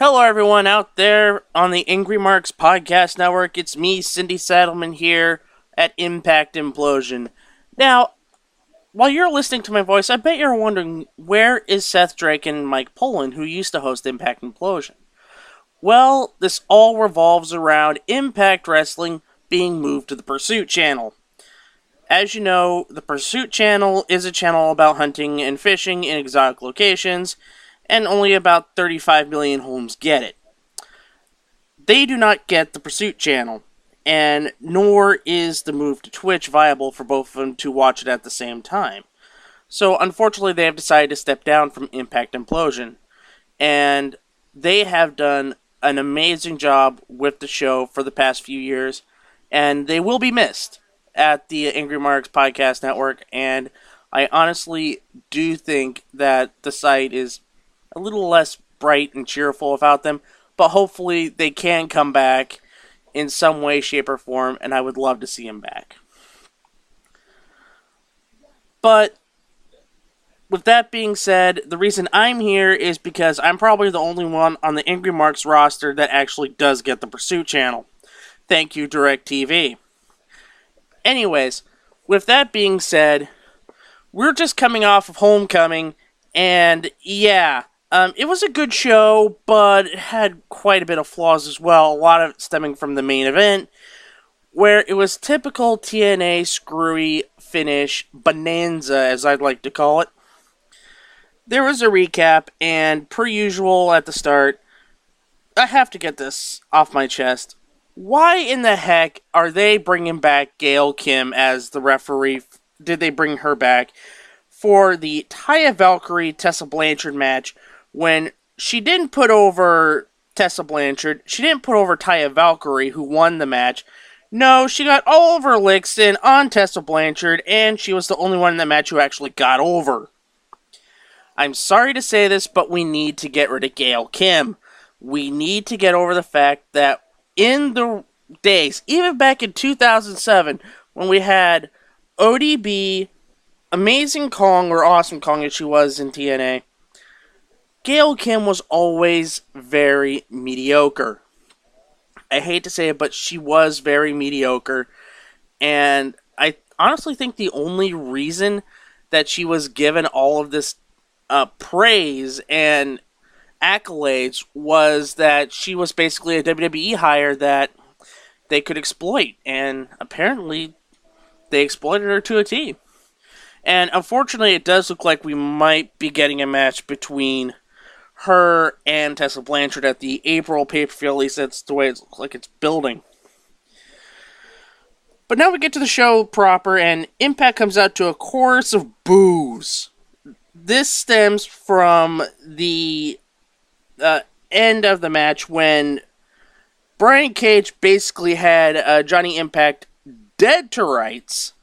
Hello, everyone out there on the AngryMarks podcast network. It's me, Cyndi Seidelman, here at Impact Implosion. Now, while you're listening to my voice, I bet you're wondering, where is Seth Drake and Mike Poland, who used to host Impact Implosion? Well, this all revolves around Impact Wrestling being moved to the Pursuit channel. As you know, the Pursuit channel is a channel about hunting and fishing in exotic locations, and only about 35 million homes get it. They do not get the Pursuit channel, and nor is the move to Twitch viable for both of them to watch it at the same time. So unfortunately they have decided to step down from Impact Implosion, and they have done an amazing job with the show for the past few years, and they will be missed at the Angry Marks podcast network, and I honestly do think that the site is a little less bright and cheerful without them, but hopefully they can come back in some way, shape, or form, and I would love to see them back. But with that being said, the reason I'm here is because I'm probably the only one on the Angry Marks roster that actually does get the Pursuit channel. Thank you, DirecTV. Anyways, with that being said, we're just coming off of Homecoming, and yeah, it was a good show, but it had quite a bit of flaws as well, a lot of it stemming from the main event, where it was typical TNA screwy finish bonanza, as I'd like to call it. There was a recap, and per usual at the start, I have to get this off my chest. Why in the heck are they bringing back Gail Kim as the referee? Did they bring her back for the Taya Valkyrie-Tessa Blanchard match when she didn't put over Tessa Blanchard? She didn't put over Taya Valkyrie, who won the match. No, she got all over Lixon on Tessa Blanchard, and she was the only one in the match who actually got over. I'm sorry to say this, but we need to get rid of Gail Kim. We need to get over the fact that in the days, even back in 2007, when we had ODB, Amazing Kong, or Awesome Kong as she was in TNA, Gail Kim was always very mediocre. I hate to say it, but she was very mediocre, and I honestly think the only reason that she was given all of this praise and accolades was that she was basically a WWE hire that they could exploit, and apparently they exploited her to a T. And unfortunately, it does look like we might be getting a match between her and Tessa Blanchard at the April pay-per-view. At least that's the way it looks like it's building. But now we get to the show proper, and Impact comes out to a chorus of boos. This stems from the end of the match when Brian Cage basically had Johnny Impact dead to rights,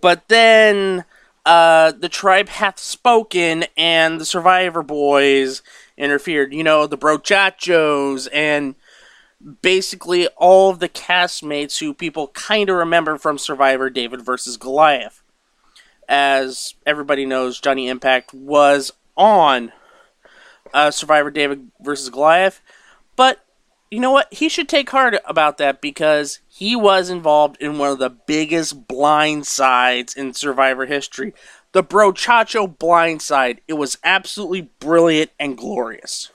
but then the tribe hath spoken and the Survivor Boys interfered. You know, the Brochachos and basically all of the castmates who people kind of remember from Survivor David vs. Goliath. As everybody knows, Johnny Impact was on Survivor David vs. Goliath, but you know what? He should take heart about that because he was involved in one of the biggest blindsides in Survivor history. The Brochacho blindside. It was absolutely brilliant and glorious.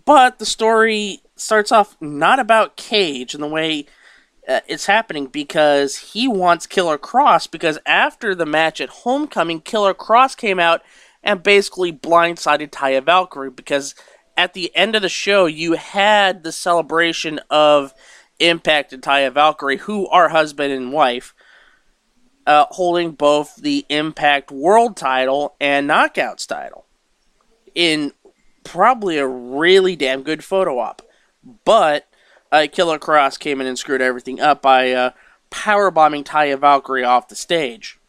But the story starts off not about Cage and the way it's happening because he wants Killer Kross, because after the match at Homecoming, Killer Kross came out and basically blindsided Taya Valkyrie, because at the end of the show, you had the celebration of Impact and Taya Valkyrie, who are husband and wife, holding both the Impact World title and Knockouts title in probably a really damn good photo op. But Killer Kross came in and screwed everything up by powerbombing Taya Valkyrie off the stage.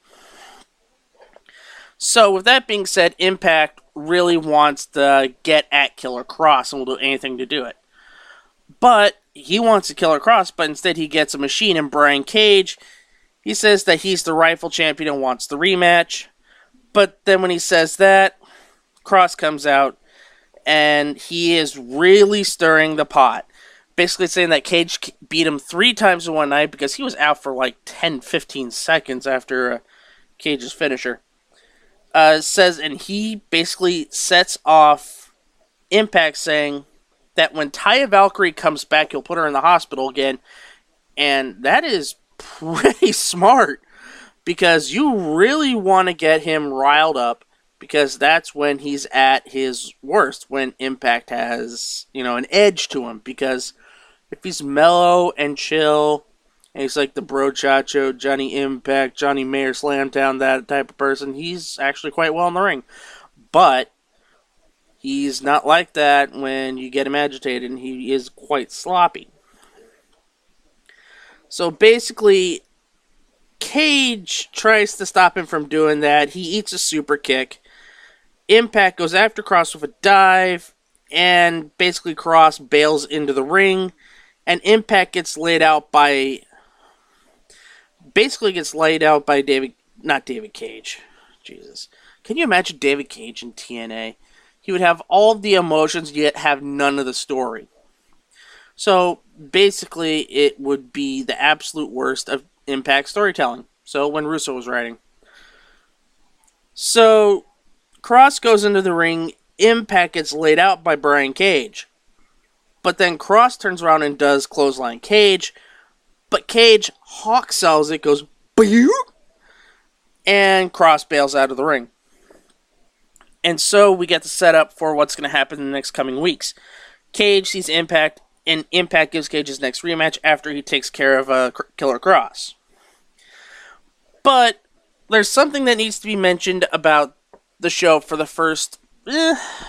So with that being said, Impact really wants to get at Killer Kross and will do anything to do it. But he wants to Killer Kross, but instead he gets a machine in Brian Cage. He says that he's the rightful champion and wants the rematch. But then when he says that, Kross comes out and he is really stirring the pot. Basically saying that Cage beat him 3 times in one night because he was out for like 10-15 seconds after Cage's finisher. Says, and he basically sets off Impact saying that when Taya Valkyrie comes back, he'll put her in the hospital again. And that is pretty smart because you really want to get him riled up because that's when he's at his worst, when Impact has, an edge to him. Because if he's mellow and chill, and he's like the Bro Chacho, Johnny Impact, Johnny Mayer Slamtown, that type of person, he's actually quite well in the ring. But he's not like that when you get him agitated, and he is quite sloppy. So basically, Cage tries to stop him from doing that. He eats a super kick. Impact goes after Cross with a dive, and basically Cross bails into the ring, and Impact gets laid out by not David Cage. Jesus. Can you imagine David Cage in TNA? He would have all of the emotions, yet have none of the story. So, basically, it would be the absolute worst of Impact storytelling. So, when Russo was writing. So, Cross goes into the ring. Impact gets laid out by Brian Cage. But then Cross turns around and does clothesline Cage. But Cage hawk sells it, goes, Boo! And Cross bails out of the ring. And so we get the setup for what's going to happen in the next coming weeks. Cage sees Impact, and Impact gives Cage his next rematch after he takes care of Killer Cross. But there's something that needs to be mentioned about the show for the first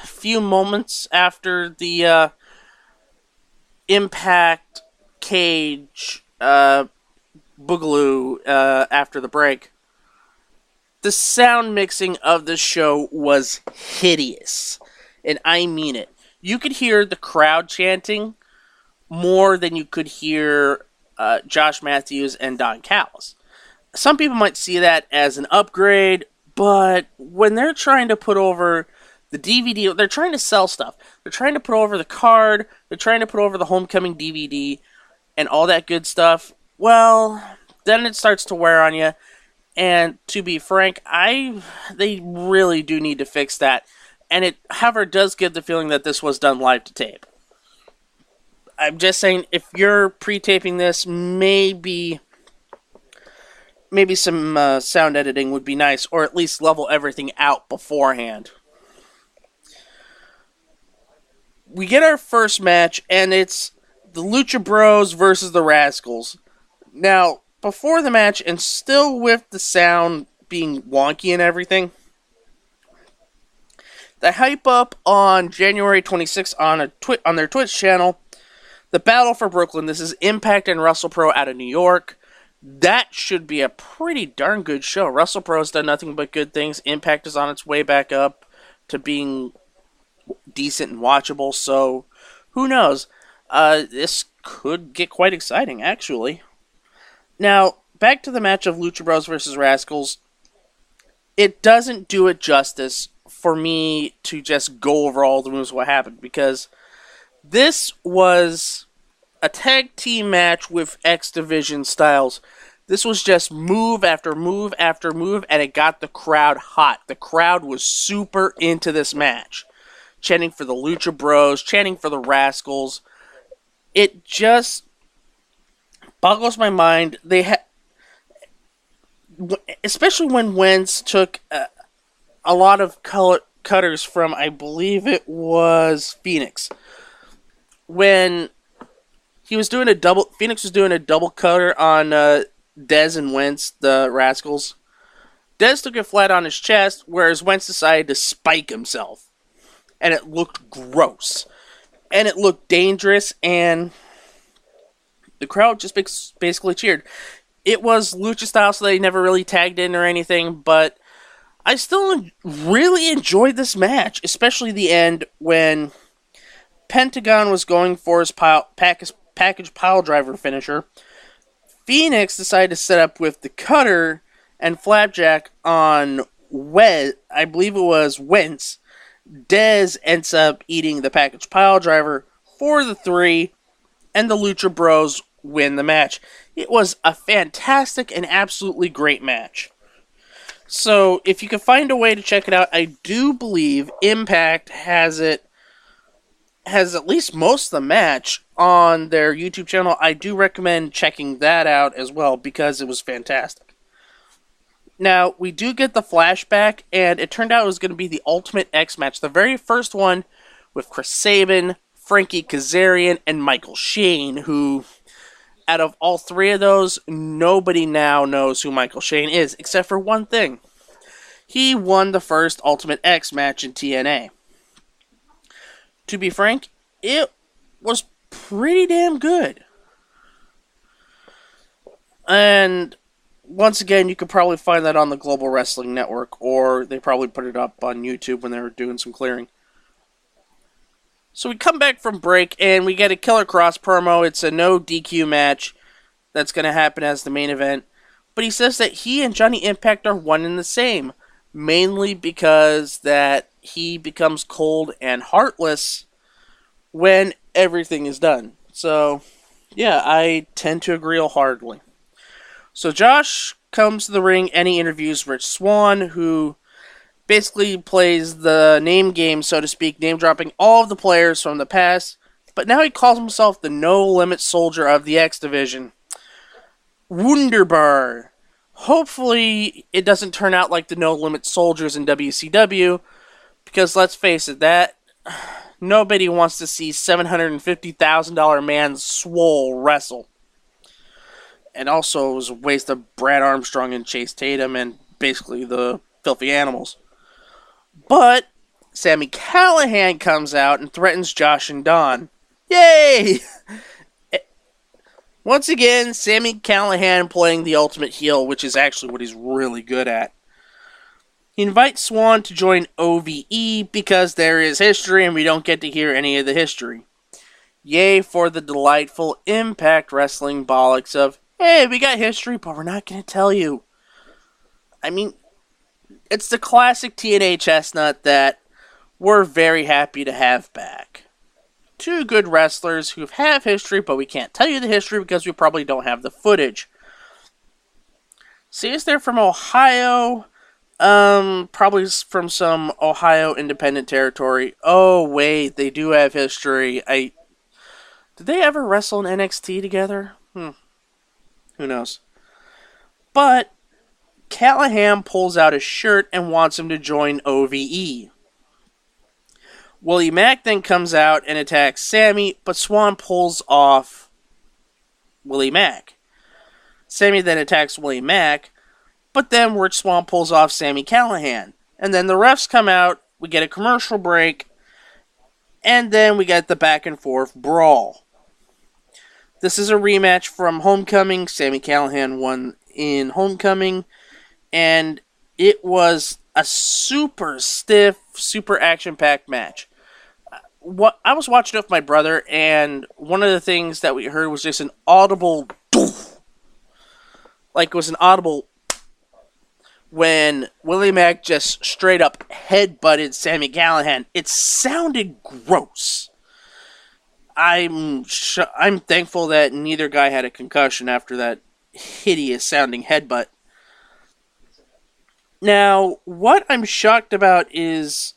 few moments after the Impact Cage Boogaloo after the break. The sound mixing of the show was hideous. And I mean it. You could hear the crowd chanting more than you could hear Josh Matthews and Don Callis. Some people might see that as an upgrade, but when they're trying to put over the DVD, they're trying to sell stuff. They're trying to put over the card, they're trying to put over the Homecoming DVD, and all that good stuff. Well, then it starts to wear on you. And to be frank, they really do need to fix that. And it, however, does give the feeling that this was done live to tape. I'm just saying, if you're pre-taping this, maybe some sound editing would be nice, or at least level everything out beforehand. We get our first match, and it's the Lucha Bros versus the Rascals. Now, before the match, and still with the sound being wonky and everything, the hype up on January 26th on their Twitch channel, the Battle for Brooklyn. This is Impact and WrestlePro out of New York. That should be a pretty darn good show. WrestlePro has done nothing but good things. Impact is on its way back up to being decent and watchable, so who knows? This could get quite exciting, actually. Now, back to the match of Lucha Bros versus Rascals. It doesn't do it justice for me to just go over all the moves what happened, because this was a tag team match with X Division styles. This was just move after move after move, and it got the crowd hot. The crowd was super into this match. Chanting for the Lucha Bros, chanting for the Rascals. It just boggles my mind. Especially when Wentz took a lot of cutters from, I believe it was Phoenix. When he was doing Phoenix was doing a double cutter on Dez and Wentz, the Rascals. Dez took it flat on his chest, whereas Wentz decided to spike himself. And it looked gross. And it looked dangerous, and the crowd just basically cheered. It was lucha style, so they never really tagged in or anything, but I still really enjoyed this match, especially the end when Pentagon was going for his package pile driver finisher. Phoenix decided to set up with the cutter and flapjack on I believe it was Wentz, Dez ends up eating the package pile driver for the 3, and the Lucha Bros win the match. It was a fantastic and absolutely great match. So, if you can find a way to check it out, I do believe Impact has at least most of the match on their YouTube channel. I do recommend checking that out as well because it was fantastic. Now, we do get the flashback, and it turned out it was going to be the Ultimate X match. The very first one with Chris Sabin, Frankie Kazarian, and Michael Shane, who, out of all 3 of those, nobody now knows who Michael Shane is, except for one thing. He won the first Ultimate X match in TNA. To be frank, it was pretty damn good. And once again, you could probably find that on the Global Wrestling Network, or they probably put it up on YouTube when they were doing some clearing. So we come back from break, and we get a Killer Cross promo. It's a no DQ match that's going to happen as the main event. But he says that he and Johnny Impact are one and the same, mainly because that he becomes cold and heartless when everything is done. So, yeah, I tend to agree wholeheartedly. So Josh comes to the ring and he interviews Rich Swann, who basically plays the name game, so to speak, name-dropping all of the players from the past, but now he calls himself the no-limit soldier of the X Division. Wunderbar. Hopefully it doesn't turn out like the no-limit soldiers in WCW, because let's face it, that nobody wants to see $750,000 man Swole wrestle. And also, it was a waste of Brad Armstrong and Chase Tatum and basically the Filthy Animals. But Sami Callihan comes out and threatens Josh and Don. Yay! Once again, Sami Callihan playing the ultimate heel, which is actually what he's really good at. He invites Swann to join OVE because there is history and we don't get to hear any of the history. Yay for the delightful Impact Wrestling bollocks of, hey, we got history, but we're not going to tell you. I mean, it's the classic TNA chestnut that we're very happy to have back. 2 good wrestlers who have history, but we can't tell you the history because we probably don't have the footage. See, is they're from Ohio? Probably from some Ohio independent territory. Oh, wait, they do have history. Did they ever wrestle in NXT together? Who knows? But Callihan pulls out his shirt and wants him to join OVE. Willie Mack then comes out and attacks Sami, but Swann pulls off Willie Mack. Sami then attacks Willie Mack, but then Rich Swann pulls off Sami Callihan. And then the refs come out, we get a commercial break, and then we get the back and forth brawl. This is a rematch from Homecoming. Sami Callihan won in Homecoming, and it was a super stiff, super action-packed match. I was watching it with my brother, and one of the things that we heard was just an audible doof. Like it was an audible when Willie Mack just straight up headbutted Sami Callihan. It sounded gross. I'm thankful that neither guy had a concussion after that hideous sounding headbutt. Now, what I'm shocked about is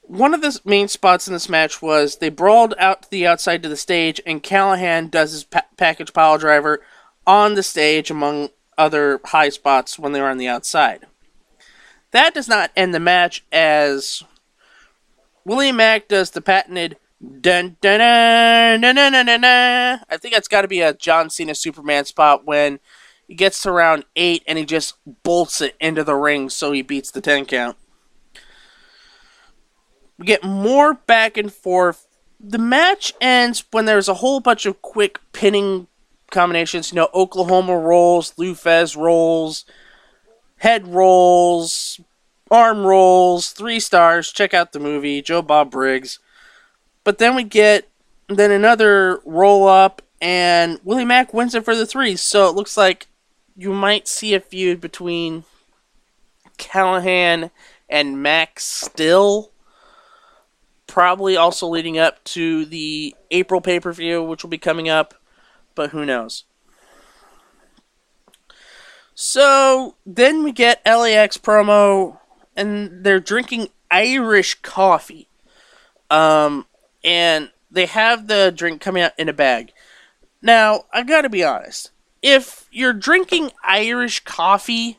one of the main spots in this match was they brawled out to the outside to the stage, and Callihan does his package pile driver on the stage among other high spots when they were on the outside. That does not end the match, as Willie Mack does the patented dun dun dun dun dun dun dun dun. I think that's got to be a John Cena Superman spot when he gets to round 8 and he just bolts it into the ring so he beats the 10 count. We get more back and forth. The match ends when there's a whole bunch of quick pinning combinations. You know, Oklahoma rolls, Lou Fez rolls, head rolls, arm rolls, 3 stars. Check out the movie, Joe Bob Briggs. But then we get another roll up, and Willie Mack wins it for the 3. So it looks like you might see a feud between Callihan and Mack still. probably also leading up to the April pay-per-view, which will be coming up, but who knows. So, then we get LAX promo, and they're drinking Irish coffee. And they have the drink coming out in a bag. Now, I gotta be honest. If you're drinking Irish coffee,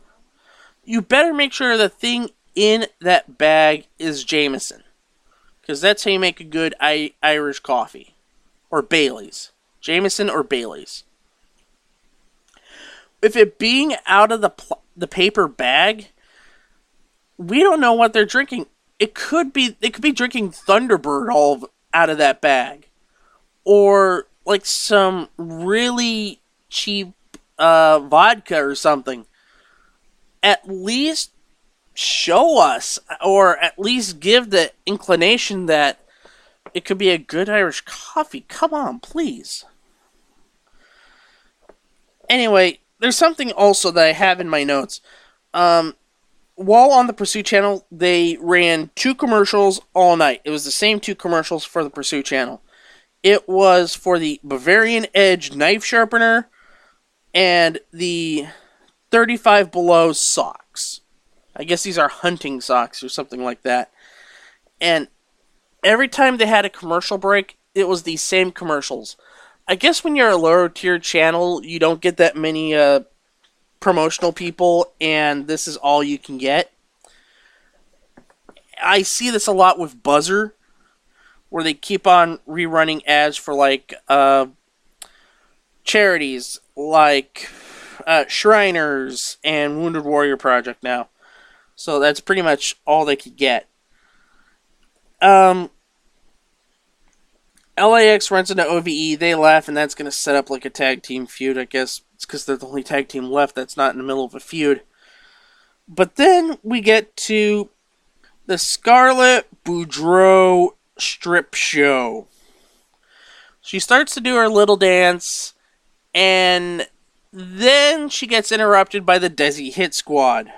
you better make sure the thing in that bag is Jameson. Because that's how you make a good Irish coffee. Or Bailey's. Jameson or Bailey's. If it being out of the paper bag, we don't know what they're drinking. They could be drinking Thunderbird all out of that bag. Or like some really cheap vodka or something. At least show us, or at least give the inclination that it could be a good Irish coffee. Come on, please. Anyway, there's something also that I have in my notes. While on the Pursuit Channel, they ran 2 commercials all night. It was the same 2 commercials for the Pursuit Channel. It was for the Bavarian Edge knife sharpener and the 35 Below socks. I guess these are hunting socks or something like that. And every time they had a commercial break, it was these same commercials. I guess when you're a lower tier channel, you don't get that many promotional people, and this is all you can get. I see this a lot with Buzzer, where they keep on rerunning ads for like charities like Shriners and Wounded Warrior Project now. So that's pretty much all they could get. LAX runs into OVE, they laugh, and that's going to set up like a tag team feud. I guess it's because they're the only tag team left that's not in the middle of a feud. But then we get to the Scarlett Boudreaux strip show. She starts to do her little dance, and then she gets interrupted by the Desi Hit Squad.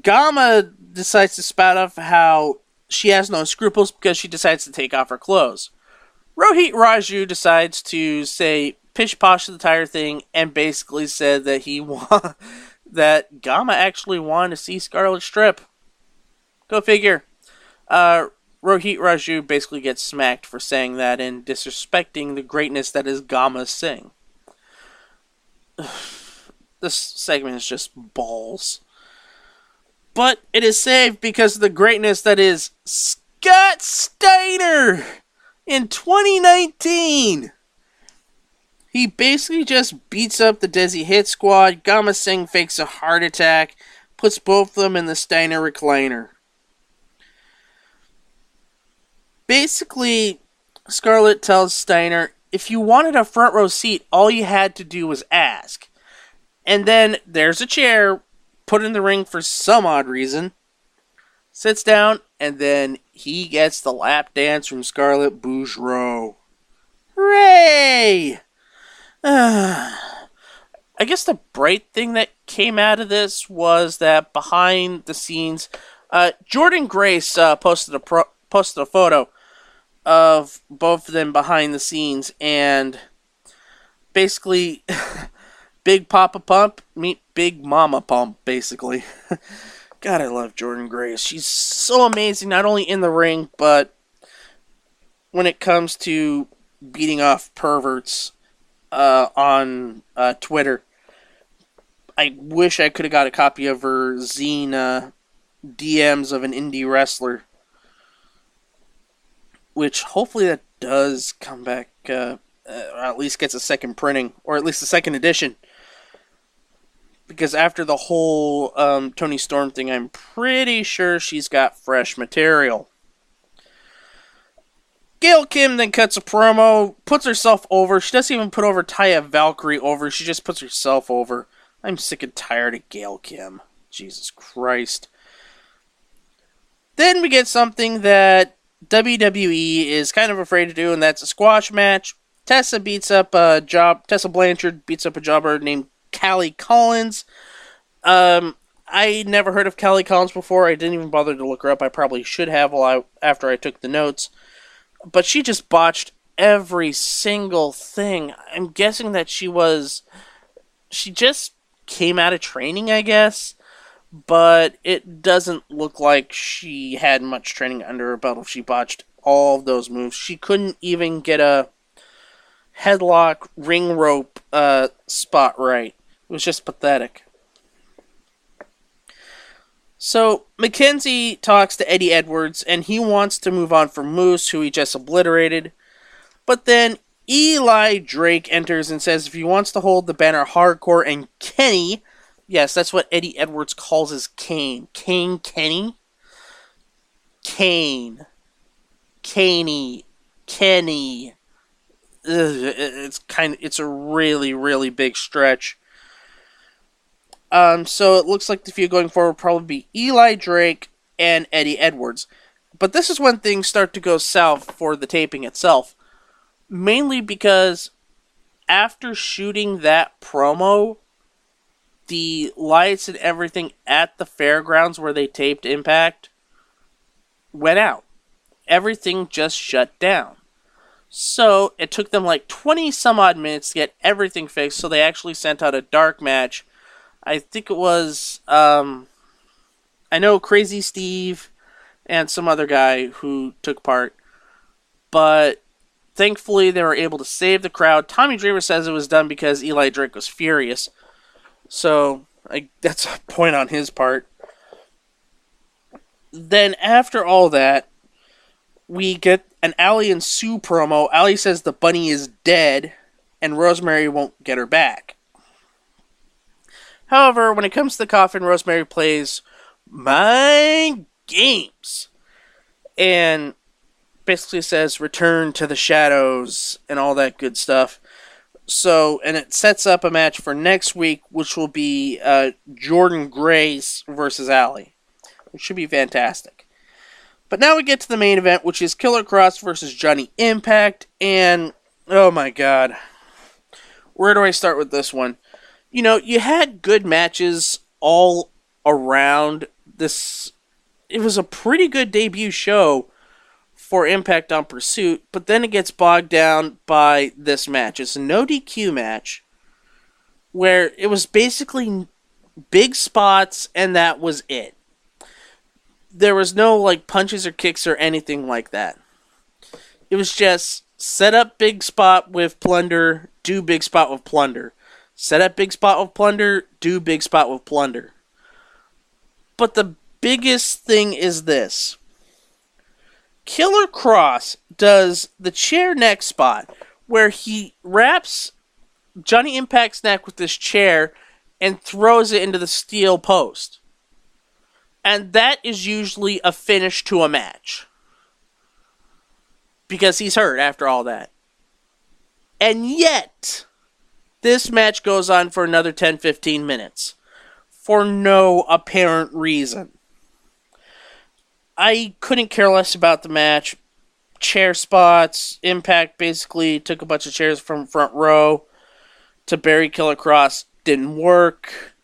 Gamma decides to spout off how she has no scruples because she decides to take off her clothes. Rohit Raju decides to say pish posh to the entire thing and basically said that that Gamma actually wanted to see Scarlett strip. Go figure. Rohit Raju basically gets smacked for saying that and disrespecting the greatness that is Gamma Singh. This segment is just balls. But it is saved because of the greatness that is Scott Steiner in 2019. He basically just beats up the Desi Hit Squad. Gamma Singh fakes a heart attack, puts both of them in the Steiner recliner. Basically, Scarlett tells Steiner, if you wanted a front row seat, all you had to do was ask. And then there's a chair put in the ring for some odd reason, sits down, and then he gets the lap dance from Scarlett Boudreaux. Hooray! I guess the bright thing that came out of this was that behind the scenes, Jordan Grace posted a photo of both of them behind the scenes, and basically Big Papa Pump meet Big Mama Pump, basically. God, I love Jordan Grace. She's so amazing, not only in the ring, but when it comes to beating off perverts on Twitter. I wish I could have got a copy of her zine, DMs of an indie wrestler. Which, hopefully that does come back, or at least gets a second printing, or at least a second edition. Because after the whole Toni Storm thing, I'm pretty sure she's got fresh material. Gail Kim then cuts a promo, puts herself over. She doesn't even put over Taya Valkyrie over. She just puts herself over. I'm sick and tired of Gail Kim. Jesus Christ. Then we get something that WWE is kind of afraid to do, and that's a squash match. Tessa Blanchard beats up a jobber named Callie Collins. I I never heard of Kelly Collins before. I didn't even bother to look her up. I probably should have after I took the notes. But she just botched every single thing. I'm guessing that she just came out of training, I guess. But it doesn't look like she had much training under her belt if she botched all of those moves. She couldn't even get a headlock ring rope spot right. It was just pathetic. So, Mackenzie talks to Eddie Edwards, and he wants to move on from Moose, who he just obliterated. But then Eli Drake enters and says if he wants to hold the banner Hardcore and Kenny, yes, that's what Eddie Edwards calls his Kane. Kane Kenny? Kane. Caney. Kenny. It's a really, really big stretch. So it looks like the feud going forward will probably be Eli Drake and Eddie Edwards. But this is when things start to go south for the taping itself. Mainly because after shooting that promo, the lights and everything at the fairgrounds where they taped Impact went out. Everything just shut down. So it took them like 20 some odd minutes to get everything fixed, so they actually sent out a dark match. I think it was, I know Crazy Steve and some other guy who took part. But thankfully they were able to save the crowd. Tommy Dreamer says it was done because Eli Drake was furious. So that's a point on his part. Then after all that, we get an Allie and Sue promo. Allie says the bunny is dead and Rosemary won't get her back. However, when it comes to the coffin, Rosemary plays Mind Games. And basically says return to the shadows and all that good stuff. So, and it sets up a match for next week, which will be Jordan Grace versus Allie. Which should be fantastic. But now we get to the main event, which is Killer Kross versus Johnny Impact. And, oh my god. Where do I start with this one? You know, you had good matches all around this. It was a pretty good debut show for Impact on Pursuit, but then it gets bogged down by this match. It's a no DQ match where it was basically big spots and that was it. There was no like punches or kicks or anything like that. It was just set up big spot with plunder, do big spot with plunder. Set up big spot with plunder, do big spot with plunder. But the biggest thing is this. Killer Kross does the chair neck spot where he wraps Johnny Impact's neck with this chair and throws it into the steel post. And that is usually a finish to a match. Because he's hurt after all that. And yet, this match goes on for another 10-15 minutes. For no apparent reason. I couldn't care less about the match. Chair spots. Impact basically took a bunch of chairs from front row to bury Killer Kross. Didn't work.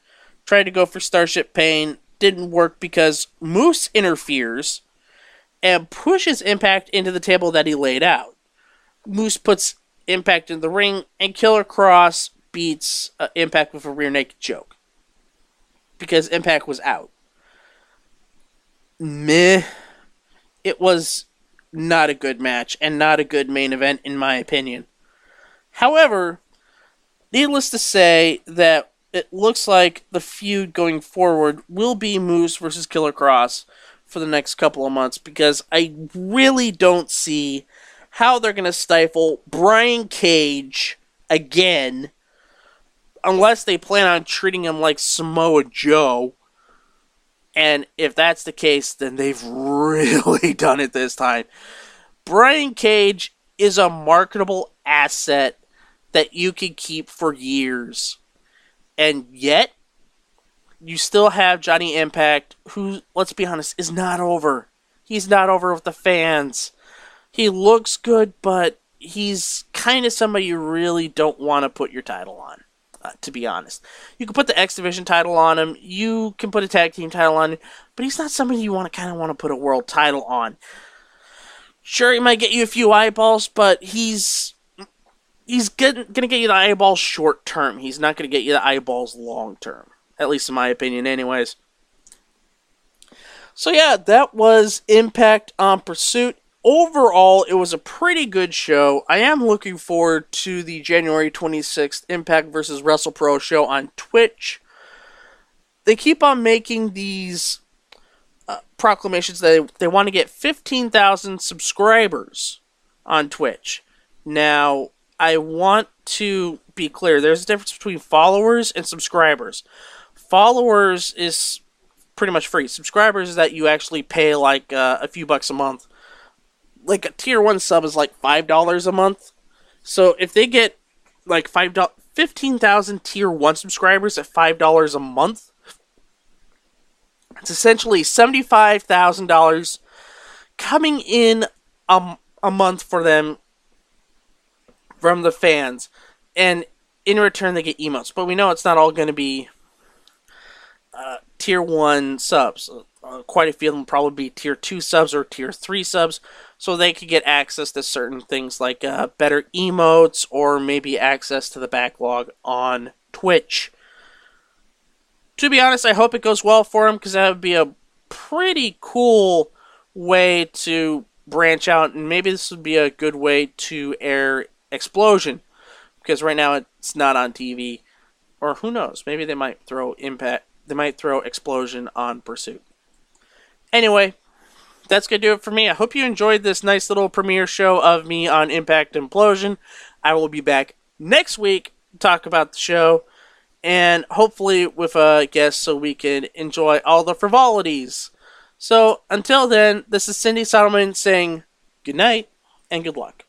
Tried to go for Starship Pain. Didn't work because Moose interferes and pushes Impact into the table that he laid out. Moose puts Impact in the ring, and Killer Kross beats Impact with a rear naked choke. Because Impact was out. Meh. It was not a good match, and not a good main event, in my opinion. However, needless to say that it looks like the feud going forward will be Moose versus Killer Kross for the next couple of months, because I really don't see how they're going to stifle Brian Cage again, unless they plan on treating him like Samoa Joe. And if that's the case, then they've really done it this time. Brian Cage is a marketable asset that you can keep for years. And yet, you still have Johnny Impact, who, let's be honest, is not over. He's not over with the fans. He looks good, but he's kind of somebody you really don't want to put your title on. to be honest. You can put the X Division title on him, you can put a tag team title on him, but he's not somebody you want to put a world title on. Sure, he might get you a few eyeballs, but he's going to get you the eyeballs short term. He's not going to get you the eyeballs long term. At least in my opinion, anyways. So yeah, that was Impact on Pursuit. Overall, it was a pretty good show. I am looking forward to the January 26th Impact vs. WrestlePro show on Twitch. They keep on making these proclamations that they want to get 15,000 subscribers on Twitch. Now, I want to be clear. There's a difference between followers and subscribers. Followers is pretty much free. Subscribers is that you actually pay like a few bucks a month. Like a tier 1 sub is like $5 a month. So if they get like 15,000 tier 1 subscribers at $5 a month, it's essentially $75,000 coming in a month for them from the fans. And in return they get emotes. But we know it's not all going to be tier 1 subs. Quite a few of them will probably be tier 2 subs or tier 3 subs, so they could get access to certain things like better emotes or maybe access to the backlog on Twitch. To be honest, I hope it goes well for them, because that would be a pretty cool way to branch out, and maybe this would be a good way to air Explosion, because right now it's not on TV. Or who knows, maybe they might throw Explosion on Pursuit. Anyway, that's going to do it for me. I hope you enjoyed this nice little premiere show of me on Impact Implosion. I will be back next week to talk about the show, and hopefully with a guest so we can enjoy all the frivolities. So, until then, this is Cyndi Seidelman saying good night and good luck.